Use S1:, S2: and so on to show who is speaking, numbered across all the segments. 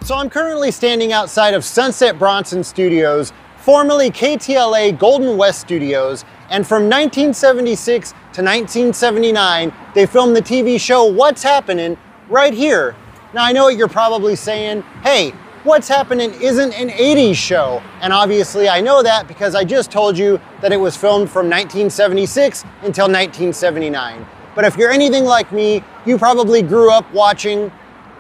S1: So I'm currently standing outside of Sunset Bronson Studios, formerly KTLA Golden West Studios, and from 1976 to 1979, they filmed the TV show What's Happening right here. Now I know what you're probably saying, hey, What's Happening isn't an 80s show. And obviously I know that because I just told you that it was filmed from 1976 until 1979. But if you're anything like me, you probably grew up watching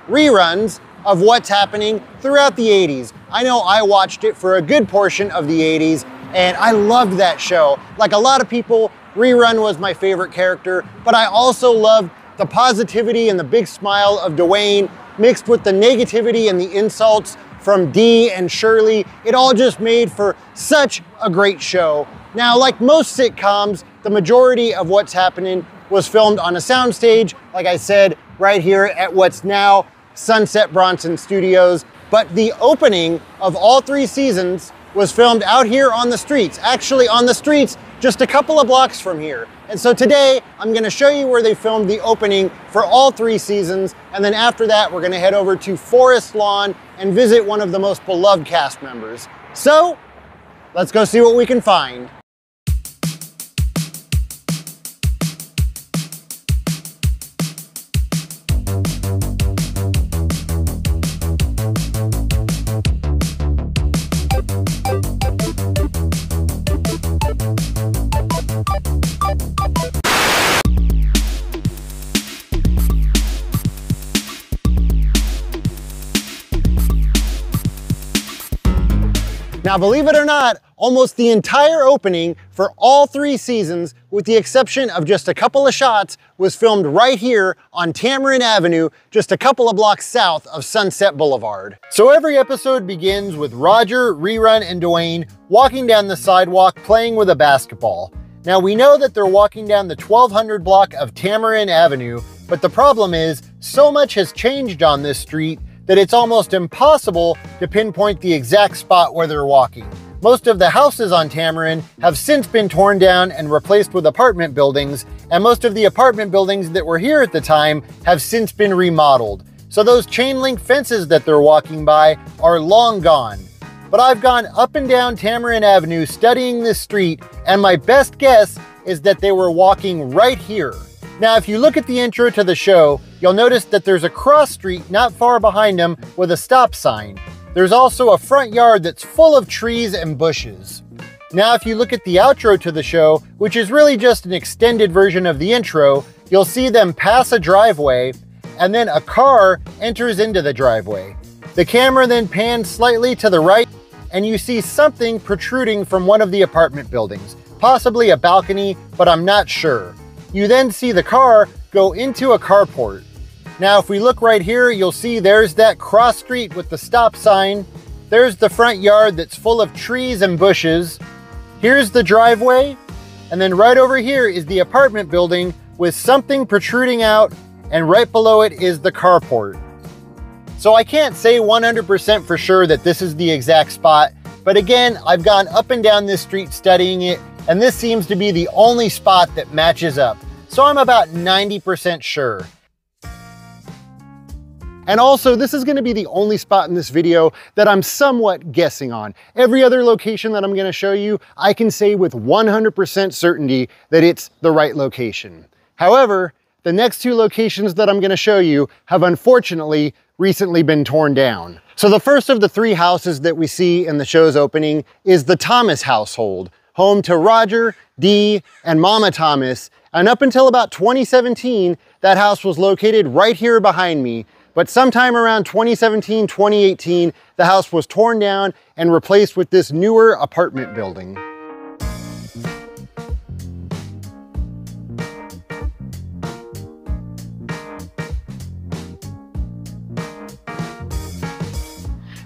S1: reruns of What's Happening throughout the 80s. I know I watched it for a good portion of the 80s and I loved that show. Like a lot of people, Rerun was my favorite character, but I also loved the positivity and the big smile of Dwayne mixed with the negativity and the insults from Dee and Shirley. It all just made for such a great show. Now, like most sitcoms, the majority of What's Happening was filmed on a soundstage, like I said, right here at what's now Sunset Bronson Studios. But the opening of all 3 seasons was filmed out here on the streets, actually on the streets just a couple of blocks from here. And so today I'm gonna show you where they filmed the opening for all 3 seasons. And then after that, we're gonna head over to Forest Lawn and visit one of the most beloved cast members. So let's go see what we can find. Now, believe it or not, almost the entire opening for all 3 seasons, with the exception of just a couple of shots, was filmed right here on Tamarind Avenue, just a couple of blocks south of Sunset Boulevard. So every episode begins with Roger, Rerun, and Dwayne walking down the sidewalk playing with a basketball. Now, we know that they're walking down the 1200 block of Tamarind Avenue, but the problem is, so much has changed on this street that it's almost impossible to pinpoint the exact spot where they're walking. Most of the houses on Tamarind have since been torn down and replaced with apartment buildings, and most of the apartment buildings that were here at the time have since been remodeled. So those chain link fences that they're walking by are long gone. But I've gone up and down Tamarind Avenue studying this street, and my best guess is that they were walking right here. Now, if you look at the intro to the show, you'll notice that there's a cross street not far behind them with a stop sign. There's also a front yard that's full of trees and bushes. Now, if you look at the outro to the show, which is really just an extended version of the intro, you'll see them pass a driveway, and then a car enters into the driveway. The camera then pans slightly to the right, and you see something protruding from one of the apartment buildings, possibly a balcony, but I'm not sure. You then see the car go into a carport. Now, if we look right here, you'll see there's that cross street with the stop sign. There's the front yard that's full of trees and bushes. Here's the driveway. And then right over here is the apartment building with something protruding out, and right below it is the carport. So I can't say 100% for sure that this is the exact spot, but again, I've gone up and down this street studying it, and this seems to be the only spot that matches up. So I'm about 90% sure. And also, this is gonna be the only spot in this video that I'm somewhat guessing on. Every other location that I'm gonna show you, I can say with 100% certainty that it's the right location. However, the next 2 locations that I'm gonna show you have unfortunately recently been torn down. So the first of the 3 houses that we see in the show's opening is the Thomas household, home to Roger, Dee, and Mama Thomas. And up until about 2017, that house was located right here behind me. But sometime around 2017, 2018, the house was torn down and replaced with this newer apartment building.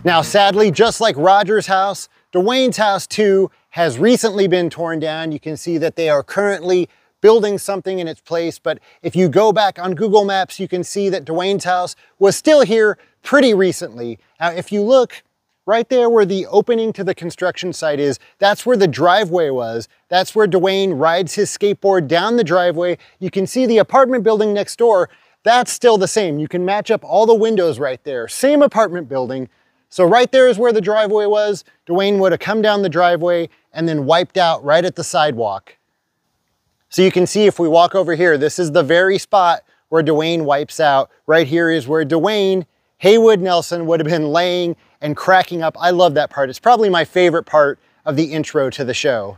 S1: Now, sadly, just like Roger's house, Dwayne's house too has recently been torn down. You can see that they are currently building something in its place, but if you go back on Google Maps, you can see that Dwayne's house was still here pretty recently. Now, if you look right there where the opening to the construction site is, that's where the driveway was. That's where Dwayne rides his skateboard down the driveway. You can see the apartment building next door. that's still the same. You can match up all the windows right there. Same apartment building. So right there is where the driveway was. Dwayne would have come down the driveway and then wiped out right at the sidewalk. So you can see if we walk over here, this is the very spot where Dwayne wipes out. Right here is where Dwayne Haywood Nelson would have been laying and cracking up. I love that part. It's probably my favorite part of the intro to the show.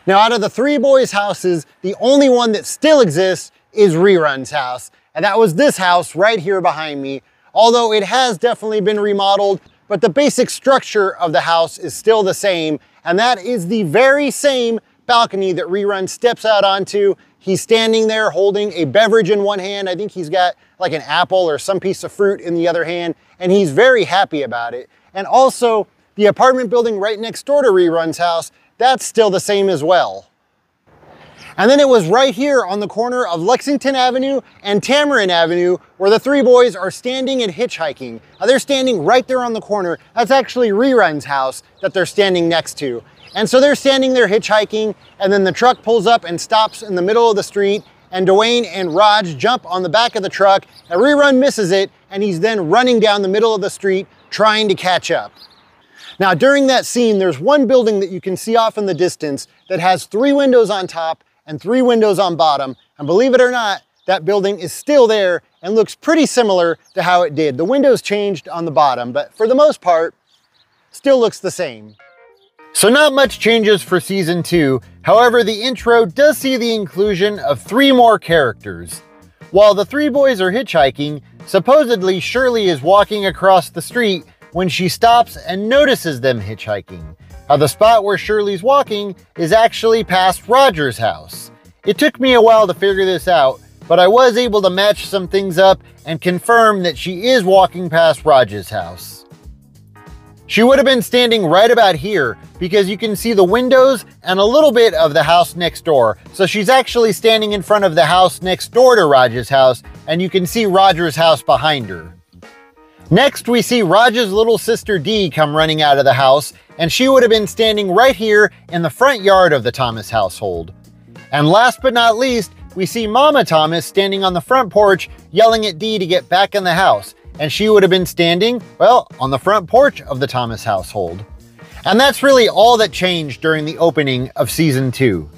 S1: Now, out of the three boys' houses, the only one that still exists is Rerun's house. And that was this house right here behind me. Although it has definitely been remodeled, but the basic structure of the house is still the same. And that is the very same balcony that Rerun steps out onto. He's standing there holding a beverage in one hand. I think he's got like an apple or some piece of fruit in the other hand, and he's very happy about it. And also, the apartment building right next door to Rerun's house, that's still the same as well. And then it was right here on the corner of Lexington Avenue and Tamarin Avenue where the three boys are standing and hitchhiking. Now they're standing right there on the corner. That's actually Rerun's house that they're standing next to. And so they're standing there hitchhiking, and then the truck pulls up and stops in the middle of the street, and Dwayne and Raj jump on the back of the truck, and Rerun misses it, and he's then running down the middle of the street trying to catch up. Now during that scene, there's one building that you can see off in the distance that has 3 windows on top and 3 windows on bottom, and believe it or not, that building is still there and looks pretty similar to how it did. The windows changed on the bottom, but for the most part, still looks the same. So not much changes for season 2. However, the intro does see the inclusion of 3 more characters. While the 3 boys are hitchhiking, supposedly Shirley is walking across the street when she stops and notices them hitchhiking. Now the spot where Shirley's walking is actually past Roger's house. It took me a while to figure this out, but I was able to match some things up and confirm that she is walking past Roger's house. She would have been standing right about here because you can see the windows and a little bit of the house next door. So she's actually standing in front of the house next door to Roger's house, and you can see Roger's house behind her. Next, we see Roger's little sister Dee come running out of the house, and she would have been standing right here in the front yard of the Thomas household. And last but not least, we see Mama Thomas standing on the front porch yelling at Dee to get back in the house. And she would have been standing, well, on the front porch of the Thomas household. And that's really all that changed during the opening of season 2.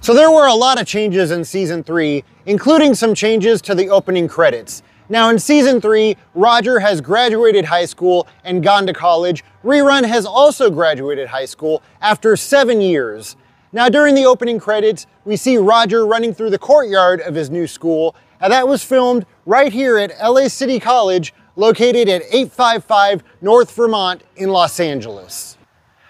S1: So there were a lot of changes in season 3, including some changes to the opening credits. Now in season 3, Roger has graduated high school and gone to college. Rerun has also graduated high school after 7 years. Now during the opening credits, we see Roger running through the courtyard of his new school, and that was filmed right here at LA City College, located at 855 North Vermont in Los Angeles.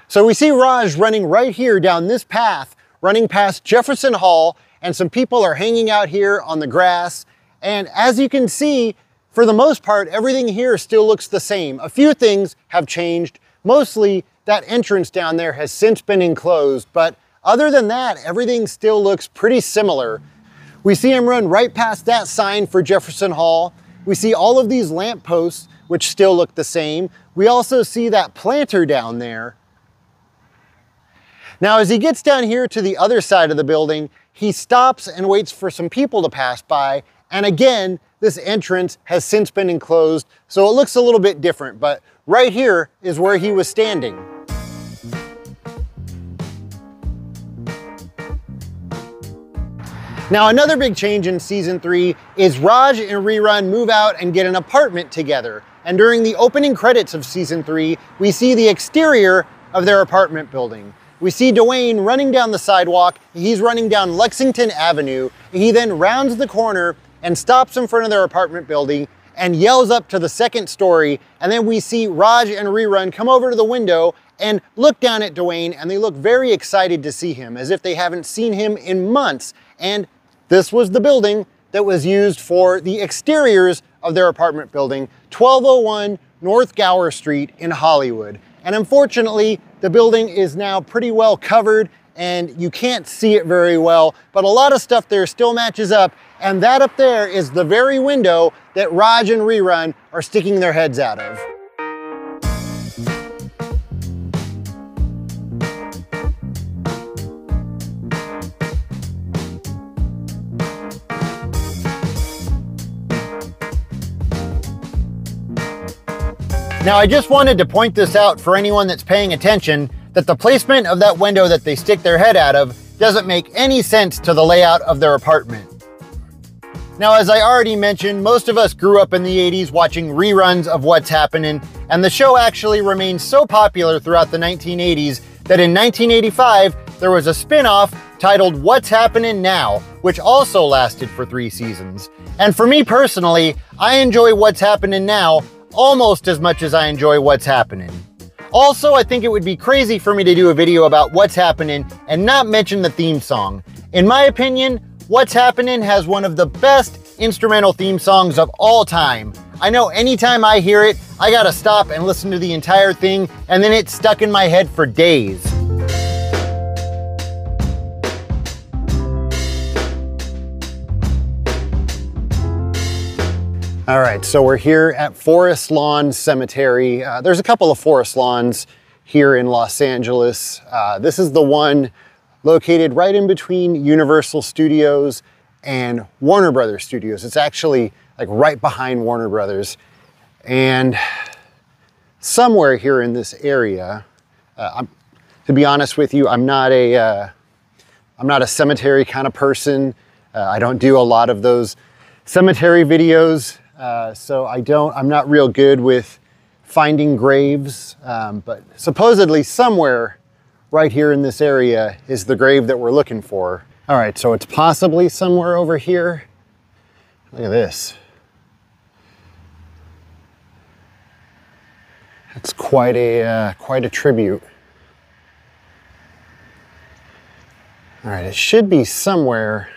S1: So we see Raj running right here down this path, running past Jefferson Hall, and some people are hanging out here on the grass. And as you can see, for the most part, everything here still looks the same. A few things have changed. Mostly that entrance down there has since been enclosed, but other than that, everything still looks pretty similar. We see him run right past that sign for Jefferson Hall. We see all of these lamp posts, which still look the same. We also see that planter down there. Now, as he gets down here to the other side of the building, he stops and waits for some people to pass by. And again, this entrance has since been enclosed, so it looks a little bit different, but right here is where he was standing. Now, another big change in season 3 is Raj and Rerun move out and get an apartment together. And during the opening credits of season 3, we see the exterior of their apartment building. We see Dwayne running down the sidewalk. He's running down Lexington Avenue. He then rounds the corner and stops in front of their apartment building and yells up to the second story. And then we see Raj and Rerun come over to the window and look down at Dwayne, and they look very excited to see him, as if they haven't seen him in months. And this was the building that was used for the exteriors of their apartment building, 1201 North Gower Street in Hollywood. And unfortunately, the building is now pretty well covered and you can't see it very well, but a lot of stuff there still matches up. And that up there is the very window that Raj and Rerun are sticking their heads out of. Now, I just wanted to point this out for anyone that's paying attention, that the placement of that window that they stick their head out of doesn't make any sense to the layout of their apartment. Now, as I already mentioned, most of us grew up in the 80s watching reruns of What's Happening, and the show actually remained so popular throughout the 1980s that in 1985, there was a spin-off titled What's Happening Now, which also lasted for 3 seasons. And for me personally, I enjoy What's Happening Now almost as much as I enjoy What's Happening. Also, I think it would be crazy for me to do a video about What's Happening and not mention the theme song. In my opinion, What's Happening has one of the best instrumental theme songs of all time. I know anytime I hear it, I gotta stop and listen to the entire thing, and then it's stuck in my head for days. All right, so we're here at Forest Lawn Cemetery. There's a couple of Forest Lawns here in Los Angeles. This is the one located right in between Universal Studios and Warner Brothers Studios. It's actually like right behind Warner Brothers. And somewhere here in this area, to be honest with you, I'm not a cemetery kind of person. I don't do a lot of those cemetery videos. So I'm not real good with finding graves, but supposedly somewhere right here in this area is the grave that we're looking for. All right, so it's possibly somewhere over here. Look at this. That's quite a tribute. All right, it should be somewhere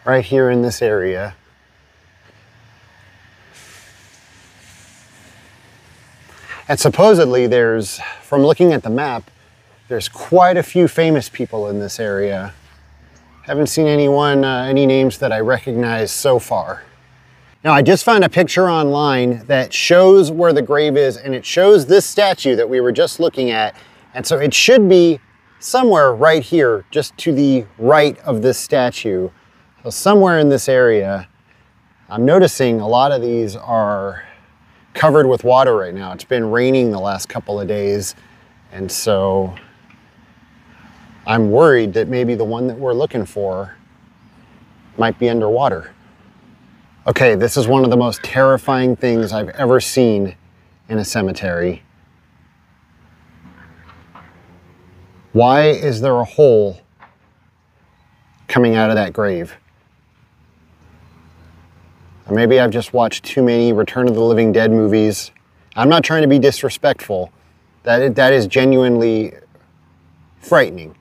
S1: right here in this area. And supposedly there's, from looking at the map, there's quite a few famous people in this area. Haven't seen any names that I recognize so far. Now, I just found a picture online that shows where the grave is, and it shows this statue that we were just looking at. And so it should be somewhere right here, just to the right of this statue. So somewhere in this area. I'm noticing a lot of these are covered with water right now. It's been raining the last couple of days, and so I'm worried that maybe the one that we're looking for might be underwater. Okay, this is one of the most terrifying things I've ever seen in a cemetery. Why is there a hole coming out of that grave? Or maybe I've just watched too many Return of the Living Dead movies. I'm not trying to be disrespectful. That is genuinely frightening.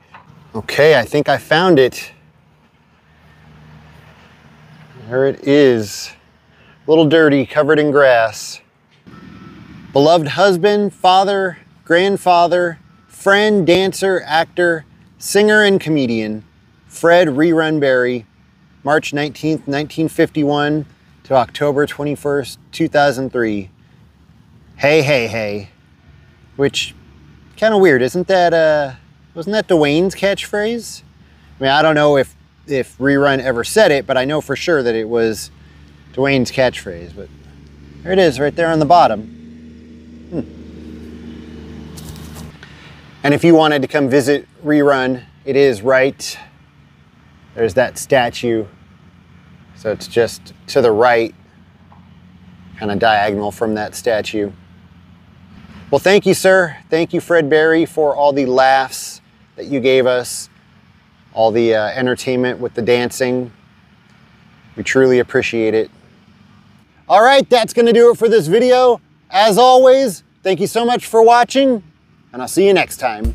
S1: Okay, I think I found it. There it is. A little dirty, covered in grass. Beloved husband, father, grandfather, friend, dancer, actor, singer, and comedian, Fred Rerun Berry, March 19th, 1951 to October 21st, 2003. Hey, hey, hey. Which, kind of weird, isn't that, wasn't that Dwayne's catchphrase? I mean, I don't know if Rerun ever said it, but I know for sure that it was Dwayne's catchphrase. But there it is, right there on the bottom. And if you wanted to come visit Rerun, it is right. There's that statue. So it's just to the right, kind of diagonal from that statue. Well, thank you, sir. Thank you, Fred Berry, for all the laughs that you gave us, all the entertainment with the dancing. We truly appreciate it. All right, that's gonna do it for this video. As always, thank you so much for watching, and I'll see you next time.